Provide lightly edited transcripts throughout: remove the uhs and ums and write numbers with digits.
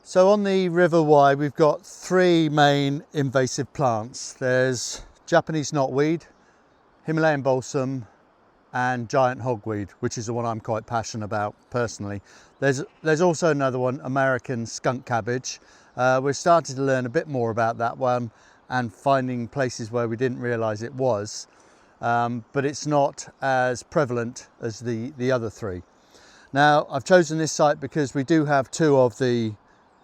So on the River Wye, we've got three main invasive plants. There's Japanese knotweed, Himalayan balsam, and giant hogweed, which is the one I'm quite passionate about personally. There's also another one, American skunk cabbage. We're starting to learn a bit more about that one and finding places where we didn't realise it was, but it's not as prevalent as the other three. Now, I've chosen this site because we do have two of the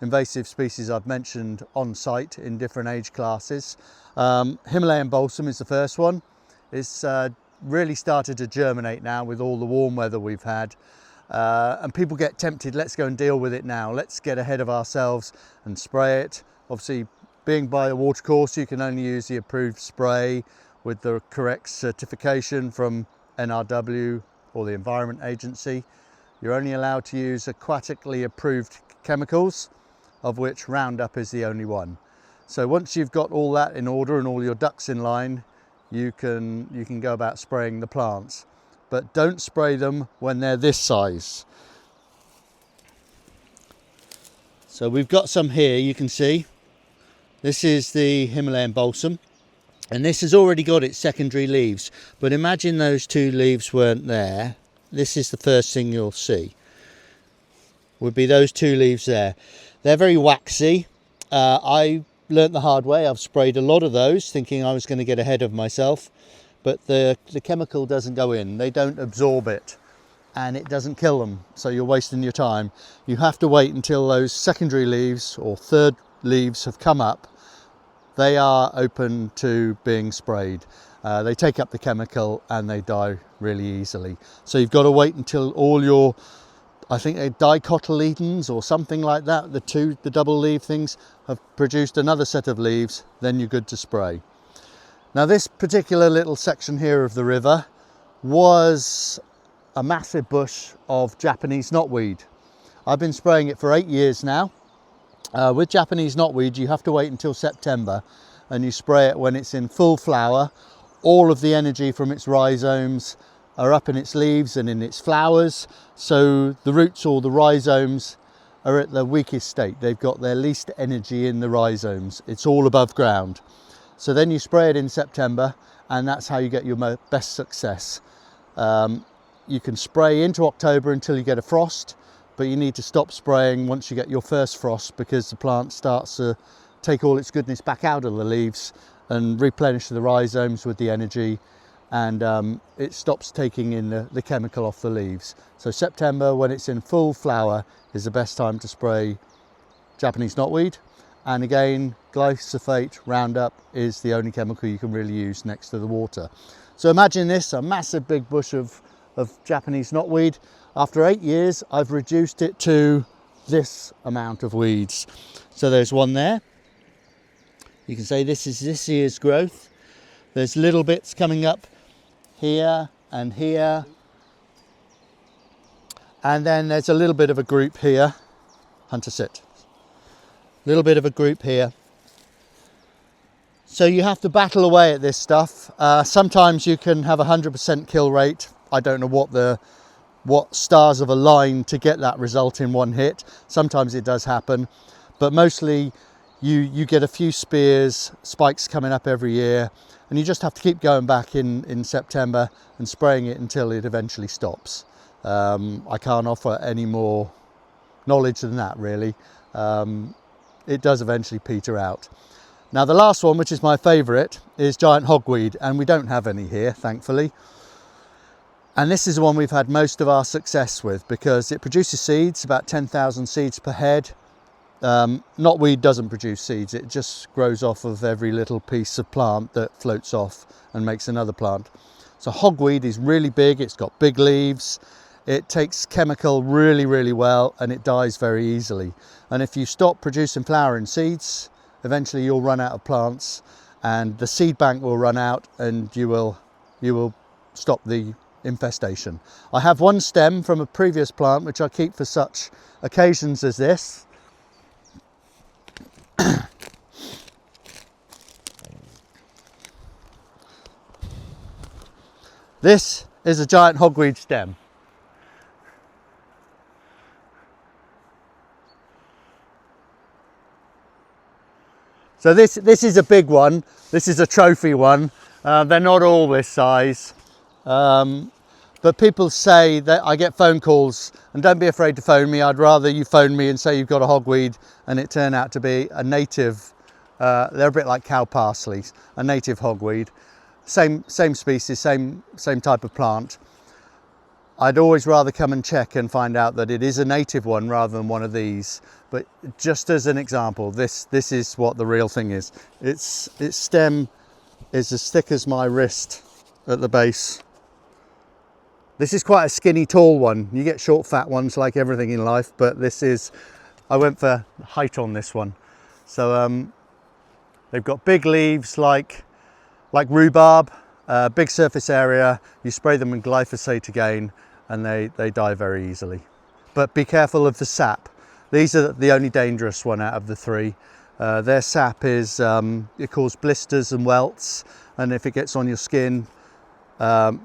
invasive species I've mentioned on site in different age classes. Himalayan balsam is the first one. It's really started to germinate now with all the warm weather we've had, and people get tempted, let's go and deal with it now, let's get ahead of ourselves and spray it. Obviously, being by a watercourse, you can only use the approved spray with the correct certification from NRW or the Environment Agency. You're only allowed to use aquatically approved chemicals, of which Roundup is the only one. So once you've got all that in order and all your ducks in line, you can go about spraying the plants. But don't spray them when they're this size. So we've got some here, you can see. This is the Himalayan balsam, and this has already got its secondary leaves. But imagine those two leaves weren't there. This is the first thing you'll see. Would be those two leaves there. They're very waxy. I learnt the hard way. I've sprayed a lot of those thinking I was going to get ahead of myself, but the chemical doesn't go in. They don't absorb it and it doesn't kill them, so you're wasting your time. You have to wait until those secondary leaves or third leaves have come up. They are open to being sprayed. They take up the chemical and they die really easily. So you've got to wait until all your, I think they're dicotyledons or something like that, the double leaf things have produced another set of leaves, then you're good to spray. Now this particular little section here of the river was a massive bush of Japanese knotweed. I've been spraying it for 8 years now. With Japanese knotweed, you have to wait until September and you spray it when it's in full flower. All of the energy from its rhizomes are up in its leaves and in its flowers, so the roots or the rhizomes are at the weakest state. They've got their least energy in the rhizomes. It's all above ground. So then you spray it in September, and that's how you get your best success. You can spray into October until you get a frost, but you need to stop spraying once you get your first frost, because the plant starts to take all its goodness back out of the leaves and replenish the rhizomes with the energy, and it stops taking in the chemical off the leaves. So September, when it's in full flower, is the best time to spray Japanese knotweed. And again, glyphosate, Roundup is the only chemical you can really use next to the water. So imagine this, a massive big bush of Japanese knotweed. After 8 years, I've reduced it to this amount of weeds. So there's one there. You can say this is this year's growth. There's little bits coming up here and here. And then there's a little bit of a group here. Hunter sit. Little bit of a group here. So you have to battle away at this stuff. Sometimes you can have 100% kill rate. I don't know what stars have aligned to get that result in one hit. Sometimes it does happen, but mostly you get a few spikes coming up every year, and you just have to keep going back in September and spraying it until it eventually stops. I can't offer any more knowledge than that, really. It does eventually peter out. Now the last one, which is my favourite, is giant hogweed, and we don't have any here, thankfully. And this is the one we've had most of our success with because it produces seeds, about 10,000 seeds per head. Knotweed doesn't produce seeds, it just grows off of every little piece of plant that floats off and makes another plant. So hogweed is really big, it's got big leaves, it takes chemical really, really well, and it dies very easily. And if you stop producing flowering seeds, eventually you'll run out of plants and the seed bank will run out, and you will stop the infestation. I have one stem from a previous plant which I keep for such occasions as this. This is a giant hogweed stem. So this is a big one. This is a trophy one. They're not all this size. But people say that I get phone calls, and don't be afraid to phone me. I'd rather you phone me and say you've got a hogweed and it turn out to be a native, they're a bit like cow parsleys, a native hogweed. Same species, same type of plant. I'd always rather come and check and find out that it is a native one rather than one of these. But just as an example, this is what the real thing is. Its stem is as thick as my wrist at the base. This is quite a skinny, tall one. You get short, fat ones like everything in life, but this is, I went for height on this one. So they've got big leaves like rhubarb, big surface area. You spray them with glyphosate again, and they die very easily. But be careful of the sap. These are the only dangerous one out of the three. Their sap is, it causes blisters and welts, and if it gets on your skin,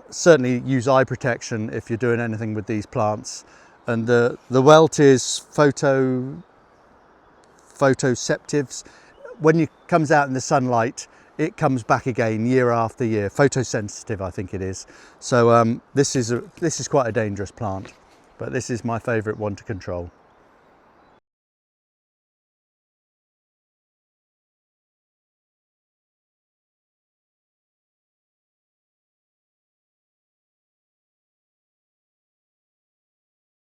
certainly use eye protection if you're doing anything with these plants. And the welt is photoceptives. When it comes out in the sunlight, it comes back again year after year. Photosensitive, I think it is. So this is quite a dangerous plant, but this is my favourite one to control.